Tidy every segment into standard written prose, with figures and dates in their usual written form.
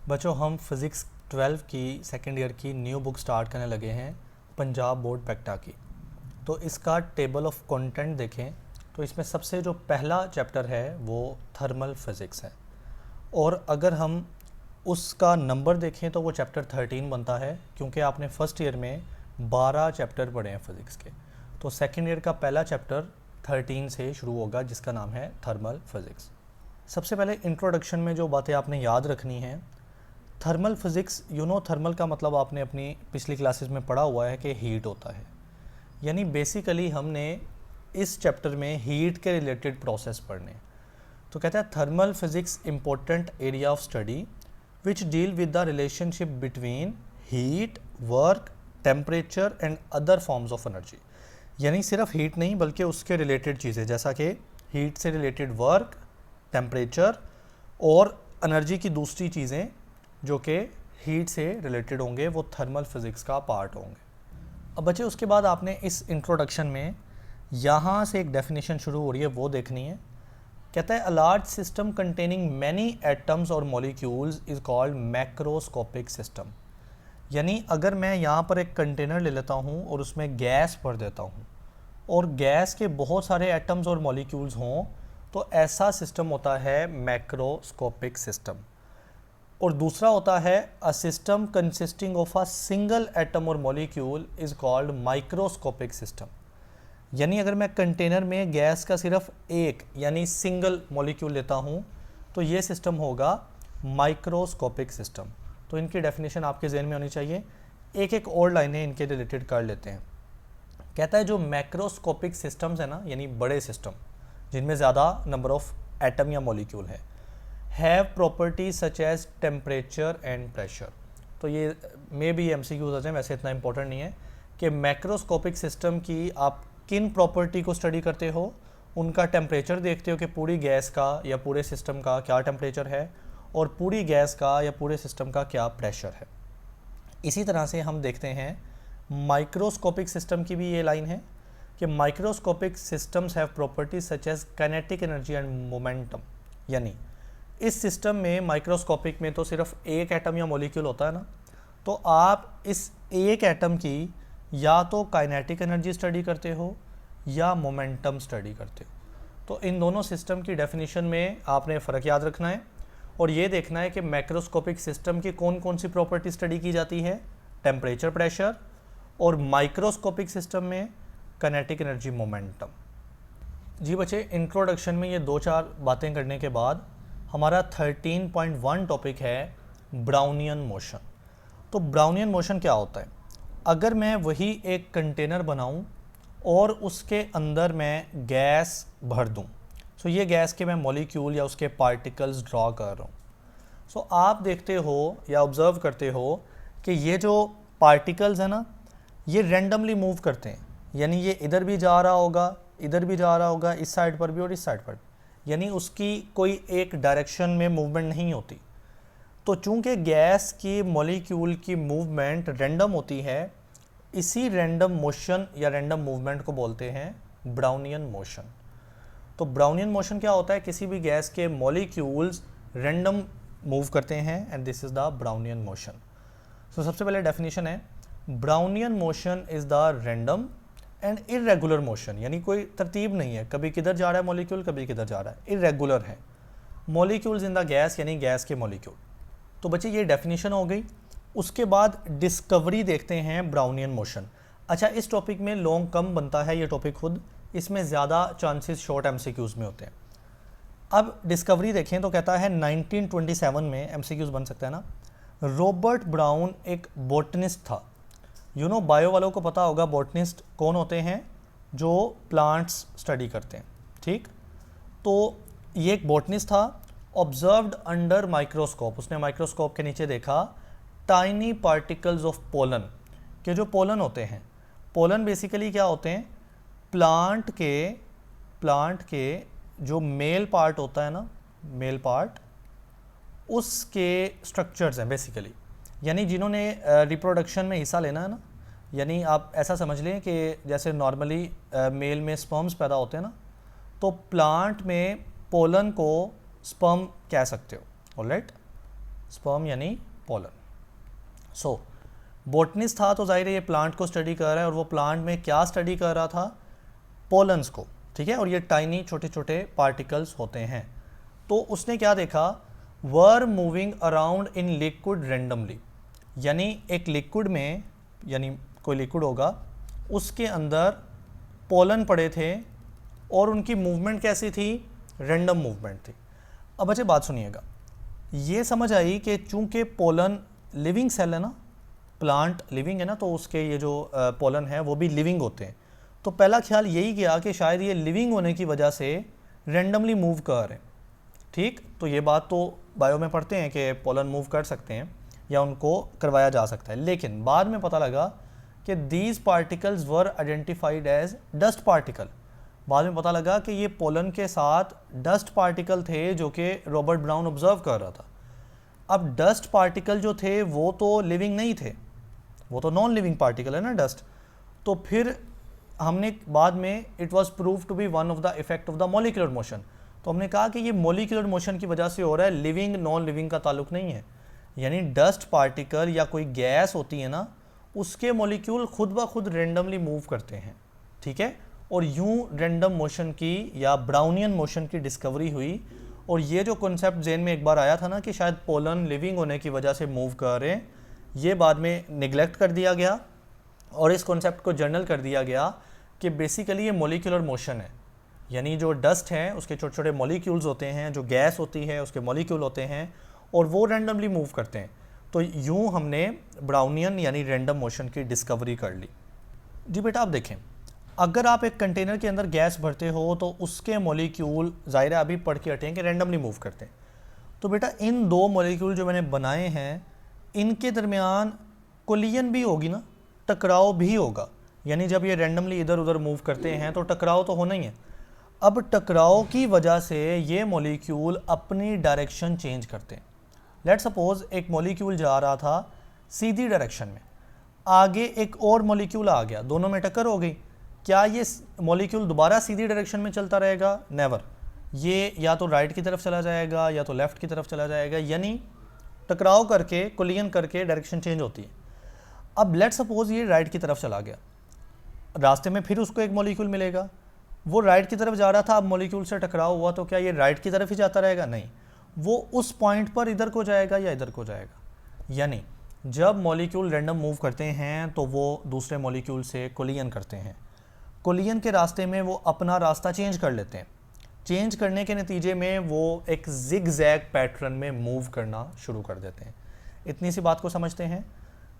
बच्चों हम फिज़िक्स 12 की सेकेंड ईयर की न्यू बुक स्टार्ट करने लगे हैं पंजाब बोर्ड पैक्टा की। तो इसका टेबल ऑफ कंटेंट देखें तो इसमें सबसे जो पहला चैप्टर है वो थर्मल फिज़िक्स है, और अगर हम उसका नंबर देखें तो वो चैप्टर 13 बनता है, क्योंकि आपने फर्स्ट ईयर में 12 चैप्टर पढ़े हैं फिज़िक्स के। तो सेकेंड ईयर का पहला चैप्टर 13 से शुरू होगा जिसका नाम है थर्मल फिज़िक्स। सबसे पहले इंट्रोडक्शन में जो बातें आपने याद रखनी है, थर्मल फिज़िक्स थर्मल का मतलब आपने अपनी पिछली क्लासेस में पढ़ा हुआ है कि हीट होता है। यानी बेसिकली हमने इस चैप्टर में हीट के रिलेटेड प्रोसेस पढ़ने। तो कहता है thermal physics important area of study which deal with the relationship between heat, work, temperature and other forms of energy. यानी सिर्फ हीट नहीं बल्कि उसके रिलेटेड चीज़ें, जैसा कि हीट से रिलेटेड वर्क, टेम्परेचर और एनर्जी की दूसरी चीज़ें जो कि हीट से रिलेटेड होंगे, वो थर्मल फिज़िक्स का पार्ट होंगे। अब बच्चे उसके बाद आपने इस इंट्रोडक्शन में यहाँ से एक डेफिनेशन शुरू हो रही है, वो देखनी है। कहता है a large system containing many atoms और molecules is called macroscopic system. यानी अगर मैं यहाँ पर एक कंटेनर ले लेता हूँ और उसमें गैस भर देता हूँ और गैस के बहुत सारे एटम्स और मॉलिक्यूल्स हों, तो ऐसा सिस्टम होता है मैक्रोस्कोपिक सिस्टम। और दूसरा होता है a system consisting of a single atom और molecule is called microscopic system. यानी अगर मैं कंटेनर में गैस का सिर्फ एक यानी सिंगल मॉलिक्यूल लेता हूँ तो ये सिस्टम होगा माइक्रोस्कोपिक सिस्टम। तो इनकी डेफिनेशन आपके जहन में होनी चाहिए। एक एक और लाइनें इनके रिलेटेड कर लेते हैं। कहता है जो मैक्रोस्कोपिक सिस्टम्स है ना, यानी बड़े सिस्टम जिनमें ज़्यादा नंबर ऑफ एटम या मॉलिक्यूल है, have properties such as temperature and pressure. तो ये मे बी MCQs आ जाए, वैसे इतना इंपॉर्टेंट नहीं है कि मैक्रोस्कोपिक सिस्टम की आप किन प्रॉपर्टी को स्टडी करते हो। उनका टेम्परेचर देखते हो कि पूरी गैस का या पूरे सिस्टम का क्या टेम्परेचर है, और पूरी गैस का या पूरे सिस्टम का क्या प्रेशर है। इसी तरह से हम देखते हैं माइक्रोस्कोपिक सिस्टम की भी ये लाइन है कि microscopic systems have properties such as kinetic energy and momentum. यानी इस सिस्टम में माइक्रोस्कोपिक में तो सिर्फ एक एटम या मॉलिक्यूल होता है ना, तो आप इस एक एटम की या तो काइनेटिक एनर्जी स्टडी करते हो या मोमेंटम स्टडी करते हो। तो इन दोनों सिस्टम की डेफिनेशन में आपने फ़र्क याद रखना है और ये देखना है कि मैक्रोस्कोपिक सिस्टम की कौन कौन सी प्रॉपर्टी स्टडी की जाती है, टेम्परेचर, प्रेशर, और माइक्रोस्कोपिक सिस्टम में काइनेटिक एनर्जी, मोमेंटम। जी बच्चे, इंट्रोडक्शन में ये 2-4 बातें करने के बाद हमारा 13.1 टॉपिक है ब्राउनियन मोशन। तो ब्राउनियन मोशन क्या होता है? अगर मैं वही एक कंटेनर बनाऊं और उसके अंदर मैं गैस भर दूं, सो ये गैस के मैं मॉलिक्यूल या उसके पार्टिकल्स ड्रॉ कर रहा हूँ। सो आप देखते हो या ऑब्ज़र्व करते हो कि ये जो पार्टिकल्स हैं ना, ये रैंडमली मूव करते हैं। यानी ये इधर भी जा रहा होगा, इधर भी जा रहा होगा, इस साइड पर भी और इस साइड पर, यानी उसकी कोई एक डायरेक्शन में मूवमेंट नहीं होती। तो चूंकि गैस की मॉलिक्यूल की मूवमेंट रैंडम होती है, इसी रैंडम मोशन या रैंडम मूवमेंट को बोलते हैं ब्राउनियन मोशन। तो ब्राउनियन मोशन क्या होता है? किसी भी गैस के मॉलिक्यूल्स रैंडम मूव करते हैं and this is the Brownian motion. So सबसे पहले डेफिनेशन है Brownian motion is the random and irregular motion. यानी कोई तरतीब नहीं है, कभी किधर जा रहा है मॉलिक्यूल, कभी किधर जा रहा है, इरेगुलर है। मॉलिक्यूल्स इन द गैस, यानी गैस के मॉलिक्यूल। तो बच्चे ये डेफिनेशन हो गई। उसके बाद डिस्कवरी देखते हैं ब्राउनियन मोशन। अच्छा, इस टॉपिक में लॉन्ग कम बनता है ये टॉपिक खुद, इसमें ज़्यादा चांसेस शॉर्ट MCQs में होते हैं। अब डिस्कवरी देखें तो कहता है 1927 में MCQs बन सकता है ना। रॉबर्ट ब्राउन एक बॉटनिस्ट था। बायो वालों को पता होगा बॉटनिस्ट कौन होते हैं, जो प्लांट्स स्टडी करते हैं, ठीक। तो ये एक बॉटनिस्ट था। ऑब्जर्व्ड अंडर माइक्रोस्कोप, उसने माइक्रोस्कोप के नीचे देखा टाइनी पार्टिकल्स ऑफ पोलन, के जो पोलन होते हैं, पोलन बेसिकली क्या होते हैं, प्लांट के जो मेल पार्ट होता है ना, मेल पार्ट, उसके स्ट्रक्चर्स हैं बेसिकली। यानी जिन्होंने रिप्रोडक्शन में हिस्सा लेना है ना, यानी आप ऐसा समझ लें कि जैसे नॉर्मली मेल में स्पर्म्स पैदा होते हैं ना, तो प्लांट में पोलन को स्पर्म कह सकते हो, ऑलराइट। स्पर्म यानी पोलन। सो बोटनिस्ट था तो जाहिर है ये प्लांट को स्टडी कर रहा है, और वो प्लांट में क्या स्टडी कर रहा था, पोलन्स को, ठीक है। और ये टाइनी छोटे छोटे पार्टिकल्स होते हैं। तो उसने क्या देखा, were moving around in liquid randomly, यानी एक लिक्विड में, यानी कोई लिक्विड होगा उसके अंदर पोलन पड़े थे और उनकी मूवमेंट कैसी थी, रैंडम मूवमेंट थी। अब बच्चे बात सुनिएगा, ये समझ आई कि चूंकि पोलन लिविंग सेल है ना, प्लांट लिविंग है ना, तो उसके ये जो पोलन है वो भी लिविंग होते हैं। तो पहला ख्याल यही किया कि शायद ये लिविंग होने की वजह से रैंडमली मूव कर रहे हैं, ठीक। तो ये बात तो बायो में पढ़ते हैं कि पोलन मूव कर सकते हैं या उनको करवाया जा सकता है, लेकिन बाद में पता लगा कि these particles were identified as dust particle. बाद में पता लगा कि ये पोलन के साथ डस्ट पार्टिकल थे जो कि रॉबर्ट ब्राउन ऑब्जर्व कर रहा था। अब डस्ट पार्टिकल जो थे वो तो लिविंग नहीं थे, वो तो नॉन लिविंग पार्टिकल है ना डस्ट। तो फिर हमने बाद में it was prove to be one of the effect of the molecular motion. तो हमने कहा कि ये मॉलिक्यूलर मोशन की वजह से हो रहा है, लिविंग नॉन लिविंग का ताल्लुक नहीं है। यानी डस्ट पार्टिकल या कोई गैस होती है ना, उसके मॉलिक्यूल खुद ब खुद रेंडमली मूव करते हैं, ठीक है। और यूं रैंडम मोशन की या ब्राउनियन मोशन की डिस्कवरी हुई। और ये जो कॉन्सेप्ट जेन में एक बार आया था ना कि शायद पोलन लिविंग होने की वजह से मूव कर रहे हैं, ये बाद में निगलेक्ट कर दिया गया और इस कॉन्सेप्ट को जर्नल कर दिया गया कि बेसिकली ये मॉलिक्यूलर मोशन है। यानी जो डस्ट है उसके छोटे छोटे मॉलिक्यूल्स होते हैं, जो गैस होती है उसके मॉलिक्यूल होते हैं और वो रैंडमली मूव करते हैं। तो यूं हमने ब्राउनियन यानी रैंडम मोशन की डिस्कवरी कर ली। जी बेटा आप देखें, अगर आप एक कंटेनर के अंदर गैस भरते हो तो उसके मॉलिक्यूल ज़ाहिर है अभी पढ़ के हटे हैं कि रैंडमली मूव करते हैं। तो बेटा इन दो मॉलिक्यूल जो मैंने बनाए हैं इनके दरमियान कोलिजन भी होगी ना, टकराव भी होगा। यानी जब ये रैंडमली इधर उधर मूव करते हैं तो टकराव तो होना ही है। अब टकराव की वजह से ये मॉलिक्यूल अपनी डायरेक्शन चेंज करते हैं। लेट्स सपोज एक मॉलिक्यूल जा रहा था सीधी डायरेक्शन में, आगे एक और मॉलिक्यूल आ गया, दोनों में टक्कर हो गई। क्या ये मॉलिक्यूल दोबारा सीधी डायरेक्शन में चलता रहेगा? नेवर। ये या तो राइट की तरफ चला जाएगा या तो लेफ्ट की तरफ चला जाएगा, यानी टकराव करके कोलिजन करके डायरेक्शन चेंज होती है। अब लेट सपोज ये राइट की तरफ चला गया, रास्ते में फिर उसको एक मॉलिक्यूल मिलेगा, वो राइट की तरफ जा रहा था, अब मॉलिक्यूल से टकराव हुआ तो क्या ये राइट की तरफ ही जाता रहेगा? नहीं, वो उस पॉइंट पर इधर को जाएगा या इधर को जाएगा। यानी जब मॉलिक्यूल रैंडम मूव करते हैं तो वो दूसरे मॉलिक्यूल से कोलिजन करते हैं। कोलिजन के रास्ते में वो अपना रास्ता चेंज कर लेते हैं। चेंज करने के नतीजे में वो एक जिग जैग पैटर्न में मूव करना शुरू कर देते हैं। इतनी सी बात को समझते हैं।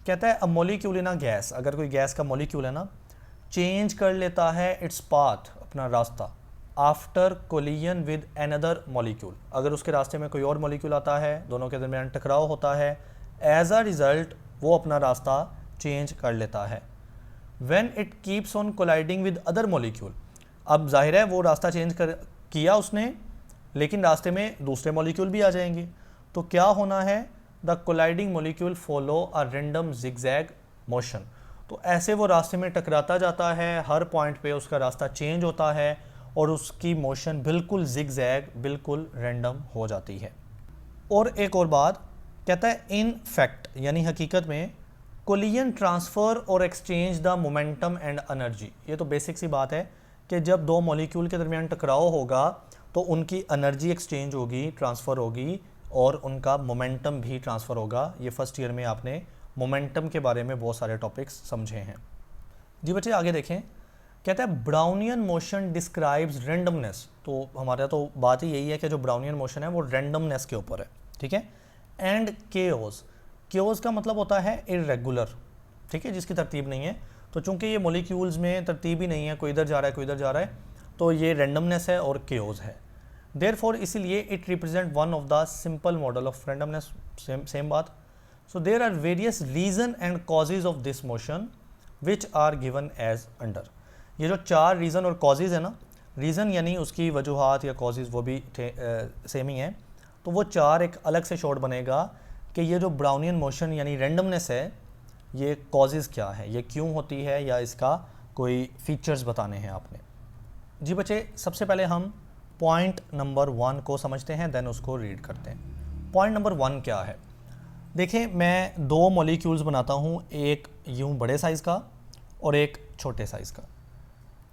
कहता है a molecule in a gas, अगर कोई गैस का मॉलिक्यूल है ना, चेंज कर लेता है इट्स पाथ, अपना रास्ता, after collision with another molecule. अगर उसके रास्ते में कोई और मॉलिक्यूल आता है, दोनों के दरमियान टकराव होता है, एज अ रिजल्ट वो अपना रास्ता चेंज कर लेता है। When it keeps on colliding with other molecule, अब जाहिर है वो रास्ता चेंज किया उसने, लेकिन रास्ते में दूसरे मॉलिक्यूल भी आ जाएंगे, तो क्या होना है? The colliding molecule follow a random zigzag motion. तो ऐसे वो रास्ते में टकराता जाता है, हर पॉइंट पे उसका रास्ता चेंज होता है और उसकी मोशन बिल्कुल जिगजैग, बिल्कुल रैंडम हो जाती है। और एक और बात कहता है, इन फैक्ट यानी हकीकत में, कोलिजन ट्रांसफ़र और exchange the momentum and energy. ये तो बेसिक सी बात है कि जब दो मॉलिक्यूल के दरमियान टकराव होगा तो उनकी एनर्जी एक्सचेंज होगी, ट्रांसफ़र होगी और उनका मोमेंटम भी ट्रांसफ़र होगा। ये फर्स्ट ईयर में आपने मोमेंटम के बारे में बहुत सारे टॉपिक्स समझे हैं। जी बच्चे आगे देखें, कहता है ब्राउनियन मोशन डिस्क्राइब्स रैंडमनेस। तो हमारा तो बात ही यही है कि जो ब्राउनियन मोशन है वो रैंडमनेस के ऊपर है, ठीक है। एंड केओस, केओस का मतलब होता है इर्रेगुलर, ठीक है, जिसकी तरतीब नहीं है। तो चूंकि ये मॉलिक्यूल्स में तरतीब ही नहीं है, कोई इधर जा रहा है कोई इधर जा रहा है, तो ये रैंडमनेस है और केओस है। देयरफॉर इसीलिए it represent one of the simple model of randomness. Same बात। So there are various reason and causes of this motion which are given as under. ये जो चार रीज़न और कॉजेज है ना, रीज़न यानी उसकी वजूहात या कॉजेज वो भी सेम ही है, तो वो चार एक अलग से शॉर्ट बनेगा कि ये जो ब्राउनियन मोशन यानी रैंडमनेस है, ये कॉजेज़ क्या है, ये क्यों होती है, या इसका कोई फीचर्स बताने हैं आपने। जी बच्चे सबसे पहले हम पॉइंट नंबर 1 को समझते हैं, देन उसको रीड करते हैं। पॉइंट नंबर 1 क्या है? देखें, मैं दो मॉलिक्यूल्स बनाता हूँ, एक यूं बड़े साइज़ का और एक छोटे साइज़ का।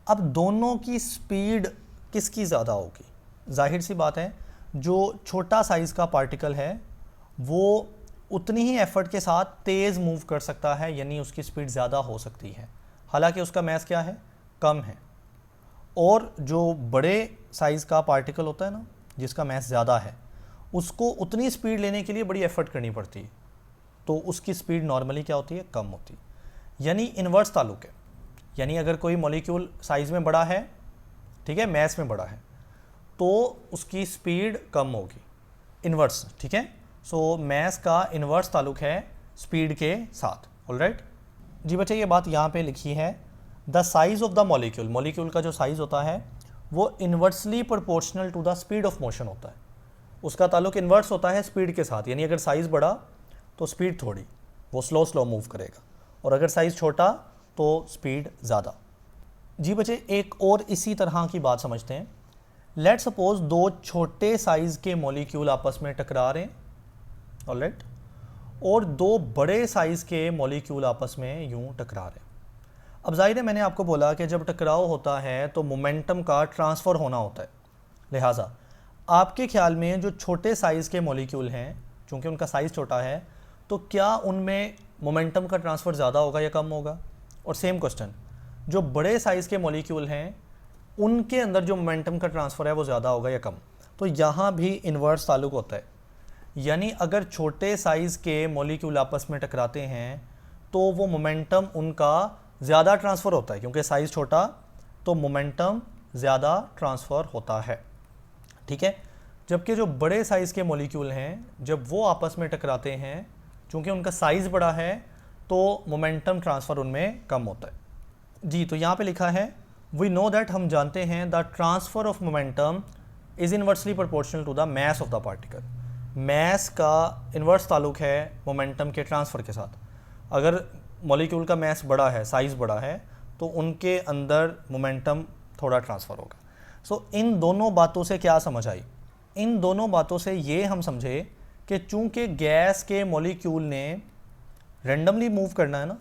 अब दोनों की स्पीड किसकी ज़्यादा होगी? जाहिर सी बात है, जो छोटा साइज़ का पार्टिकल है वो उतनी ही एफर्ट के साथ तेज़ मूव कर सकता है, यानी उसकी स्पीड ज़्यादा हो सकती है, हालांकि उसका मैस क्या है, कम है। और जो बड़े साइज़ का पार्टिकल होता है ना, जिसका मैस ज़्यादा है, उसको उतनी स्पीड लेने के लिए बड़ी एफर्ट करनी पड़ती है, तो उसकी स्पीड नॉर्मली क्या होती है, कम होती है। यानी इन्वर्स ताल्लुक है। यानी अगर कोई मॉलिक्यूल साइज़ में बड़ा है, ठीक है, मैस में बड़ा है, तो उसकी स्पीड कम होगी, इन्वर्स, ठीक है। सो मैस का इन्वर्स ताल्लुक है स्पीड के साथ। ऑलराइट जी बच्चे, ये बात यहाँ पे लिखी है, the size of the molecule, molecule का जो साइज़ होता है वो inversely proportional to the speed of motion होता है। उसका ताल्लुक इन्वर्स होता है स्पीड के साथ, यानी अगर साइज़ बड़ा तो स्पीड थोड़ी, वो स्लो मूव करेगा, और अगर साइज़ छोटा तो स्पीड ज़्यादा। जी बच्चे, एक और इसी तरह की बात समझते हैं। लेट सपोज दो छोटे साइज़ के मॉलिक्यूल आपस में टकरा रहे हैं, ऑलराइट, और दो बड़े साइज़ के मॉलिक्यूल आपस में यूं टकरा रहे हैं। अब जाहिर है, मैंने आपको बोला कि जब टकराव होता है तो मोमेंटम का ट्रांसफ़र होना होता है। लिहाजा आपके ख्याल में जो छोटे साइज़ के मॉलिक्यूल हैं, चूँकि उनका साइज़ छोटा है, तो क्या उनमें मोमेंटम का ट्रांसफ़र ज़्यादा होगा या कम होगा? और सेम क्वेश्चन, जो बड़े साइज़ के मॉलिक्यूल हैं उनके अंदर जो मोमेंटम का ट्रांसफ़र है वो ज़्यादा होगा या कम? तो यहाँ भी इन्वर्स ताल्लुक होता है। यानी अगर छोटे साइज़ के मॉलिक्यूल आपस में टकराते हैं तो वो मोमेंटम उनका ज़्यादा ट्रांसफ़र होता है, क्योंकि साइज़ छोटा तो मोमेंटम ज़्यादा ट्रांसफ़र होता है, ठीक है। जबकि जो बड़े साइज़ के मॉलिक्यूल हैं, जब वो आपस में टकराते हैं, चूँकि उनका साइज़ बड़ा है तो मोमेंटम ट्रांसफ़र उनमें कम होता है। जी, तो यहाँ पे लिखा है, वी नो दैट, हम जानते हैं, the transfer of momentum is inversely proportional to the mass of the particle. Mass का इन्वर्स ताल्लुक है मोमेंटम के ट्रांसफ़र के साथ। अगर मॉलिक्यूल का मैस बड़ा है, साइज़ बड़ा है, तो उनके अंदर मोमेंटम थोड़ा ट्रांसफ़र होगा। सो इन दोनों बातों से क्या समझ आई? इन दोनों बातों से ये हम समझे कि चूंकि गैस के मॉलिक्यूल ने रैंडमली मूव करना है ना,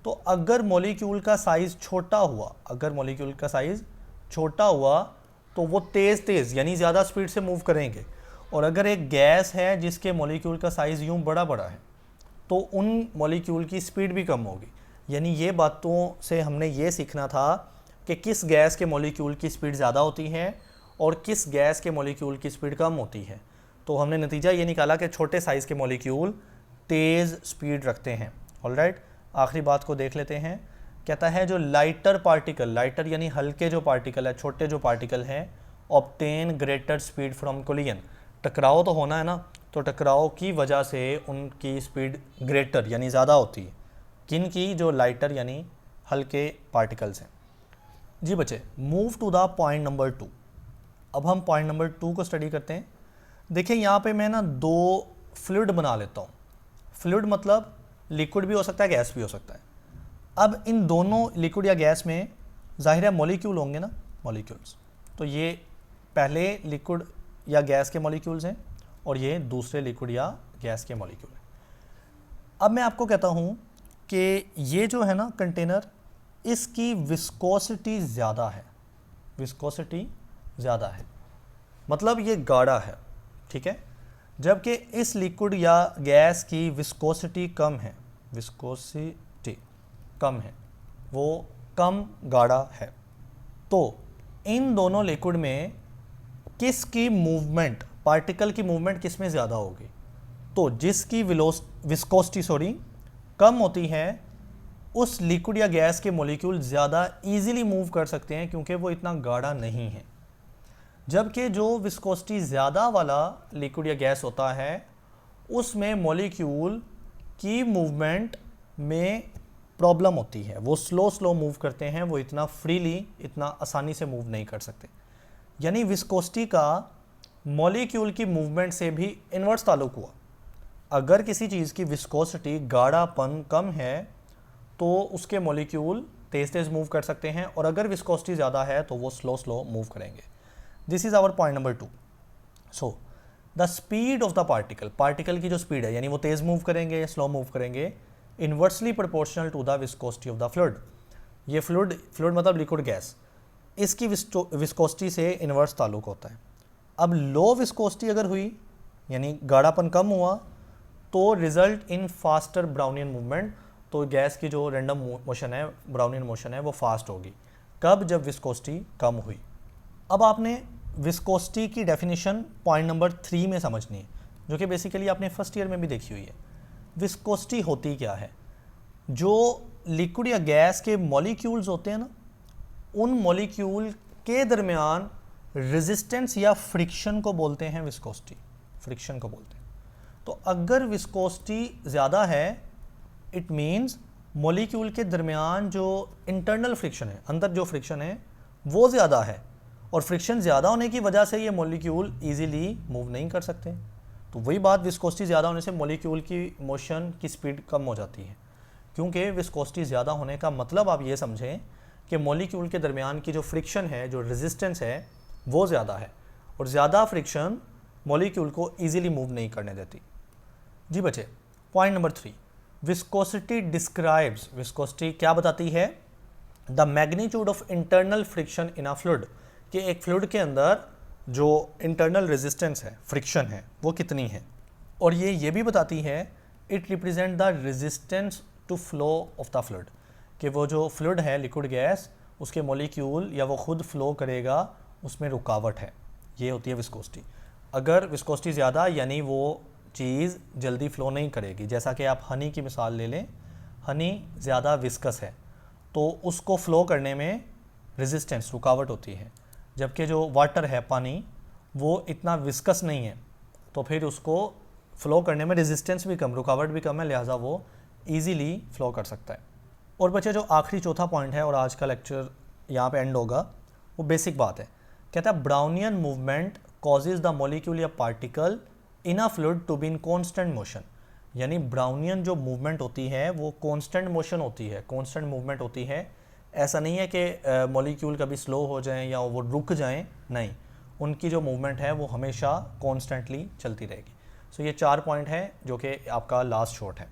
तो अगर मॉलिक्यूल का साइज़ छोटा हुआ, अगर मॉलिक्यूल का साइज़ छोटा हुआ तो वो तेज़ यानी ज़्यादा स्पीड से मूव करेंगे। और अगर एक गैस है जिसके मॉलिक्यूल का साइज़ यूँ बड़ा है, तो उन मॉलिक्यूल की स्पीड भी कम होगी। यानी ये बातों से हमने ये सीखना था कि किस गैस के मॉलिक्यूल की स्पीड ज़्यादा होती है और किस गैस के मॉलिक्यूल की स्पीड कम होती है। तो हमने नतीजा ये निकाला कि छोटे साइज़ के मॉलिक्यूल तेज़ स्पीड रखते हैं। ऑलराइट, आखिरी बात को देख लेते हैं। कहता है जो लाइटर पार्टिकल, लाइटर यानी हल्के जो पार्टिकल है, छोटे जो पार्टिकल हैं, obtain greater speed from collision. टकराव तो होना है ना, तो टकराव की वजह से उनकी स्पीड ग्रेटर यानी ज़्यादा होती है। किन की? जो लाइटर यानी हल्के पार्टिकल्स हैं। जी बच्चे, move to the point number 2। अब हम पॉइंट नंबर 2 को स्टडी करते हैं। देखिए, यहाँ पे मैं ना दो फ्लूइड बना लेता हूँ। फ्लूइड मतलब लिक्विड भी हो सकता है, गैस भी हो सकता है। अब इन दोनों लिक्विड या गैस में ज़ाहिर है मॉलिक्यूल होंगे ना, मॉलिक्यूल्स। तो ये पहले लिक्विड या गैस के मॉलिक्यूल्स हैं और ये दूसरे लिक्विड या गैस के मॉलिक्यूल हैं। अब मैं आपको कहता हूँ कि ये जो है ना कंटेनर, इसकी विस्कोसिटी ज़्यादा है, विस्कोसिटी ज़्यादा है, मतलब ये गाढ़ा है, ठीक है। जबकि इस लिक्विड या गैस की विस्कोसिटी कम है, विस्कोसिटी कम है, वो कम गाढ़ा है। तो इन दोनों लिक्विड में किसकी मूवमेंट, पार्टिकल की मूवमेंट किस में ज़्यादा होगी? तो जिसकी विस्कोसिटी कम होती है, उस लिक्विड या गैस के मॉलिक्यूल ज़्यादा इजीली मूव कर सकते हैं, क्योंकि वो इतना गाढ़ा नहीं है। जबकि जो विस्कोसिटी ज़्यादा वाला लिक्विड या गैस होता है, उसमें मॉलिक्यूल की मूवमेंट में प्रॉब्लम होती है, वो स्लो मूव करते हैं, वो इतना फ्रीली, इतना आसानी से मूव नहीं कर सकते। यानी विस्कोसिटी का मॉलिक्यूल की मूवमेंट से भी इन्वर्स ताल्लुक हुआ। अगर किसी चीज़ की विस्कोसिटी, गाढ़ापन कम है, तो उसके मॉलिक्यूल तेज़ मूव कर सकते हैं, और अगर विस्कोसिटी ज़्यादा है तो वो स्लो मूव करेंगे। This is our point number 2। So the speed of the particle, particle की जो स्पीड है यानी वो तेज़ मूव करेंगे या स्लो मूव करेंगे, inversely proportional to the viscosity of the fluid. ये फ्लूइड मतलब लिक्विड गैस, इसकी विस्कोसिटी से इन्वर्स ताल्लुक होता है। अब लो विस्कोसिटी अगर हुई यानी गाढ़ापन कम हुआ तो result in faster Brownian movement, तो गैस की जो रैंडम मोशन है, ब्राउनियन मोशन है, वो फास्ट होगी। कब? जब विस्कोसिटी कम हुई। अब आपने विस्कोसिटी की डेफिनेशन पॉइंट नंबर 3 में समझनी है, जो कि बेसिकली आपने फर्स्ट ईयर में भी देखी हुई है। विस्कोसिटी होती क्या है? जो लिक्विड या गैस के मॉलिक्यूल्स होते हैं ना, उन मॉलिक्यूल के दरमियान रेजिस्टेंस या फ्रिक्शन को बोलते हैं विस्कोसिटी, फ्रिक्शन को बोलते हैं। तो अगर विस्कोसिटी ज़्यादा है, इट मीन्स मॉलिक्यूल के दरमियान जो इंटरनल फ्रिक्शन है, अंदर जो फ्रिक्शन है वो ज़्यादा है, और फ्रिक्शन ज़्यादा होने की वजह से ये मॉलिक्यूल इजीली मूव नहीं कर सकते। तो वही बात, विस्कोसिटी ज़्यादा होने से मॉलिक्यूल की मोशन की स्पीड कम हो जाती है, क्योंकि विस्कोसिटी ज़्यादा होने का मतलब आप ये समझें कि मॉलिक्यूल के दरमियान की जो फ्रिक्शन है, जो रेजिस्टेंस है, वो ज़्यादा है, और ज़्यादा फ्रिक्शन मॉलिक्यूल को ईजिली मूव नहीं करने देती। जी बच्चे, point number 3, viscosity describes, viscosity क्या बताती है? The magnitude of internal friction in a fluid, कि एक फ्लूइड के अंदर जो इंटरनल रेजिस्टेंस है, फ्रिक्शन है, वो कितनी है। और ये भी बताती है, it represent the resistance to flow of the fluid, कि वो जो फ्लूइड है, लिक्विड गैस, उसके मॉलिक्यूल या वो खुद फ्लो करेगा, उसमें रुकावट है। ये होती है विस्कोसिटी। अगर विस्कोसिटी ज़्यादा यानी वो चीज़ जल्दी फ्लो नहीं करेगी। जैसा कि आप हनी की मिसाल ले लें, हनी ज़्यादा विस्कस है तो उसको फ्लो करने में रेजिस्टेंस, रुकावट होती है, जबकि जो वाटर है, पानी, वो इतना विस्कस नहीं है, तो फिर उसको फ्लो करने में रेजिस्टेंस भी कम, रुकावट भी कम है, लिहाजा वो ईजीली फ्लो कर सकता है। और बच्चे, जो आखिरी चौथा पॉइंट है और आज का लेक्चर यहाँ पे एंड होगा, वो बेसिक बात है। कहता है Brownian movement causes the molecule या particle in a fluid to be in constant motion, यानी ब्राउनियन जो मूवमेंट होती है वो कॉन्स्टेंट मोशन होती है, कॉन्स्टेंट मूवमेंट होती है। ऐसा नहीं है कि मॉलिक्यूल कभी स्लो हो जाएं या वो रुक जाएं, नहीं, उनकी जो मूवमेंट है वो हमेशा कॉन्स्टेंटली चलती रहेगी। सो ये 4 पॉइंट है जो कि आपका लास्ट शॉट है।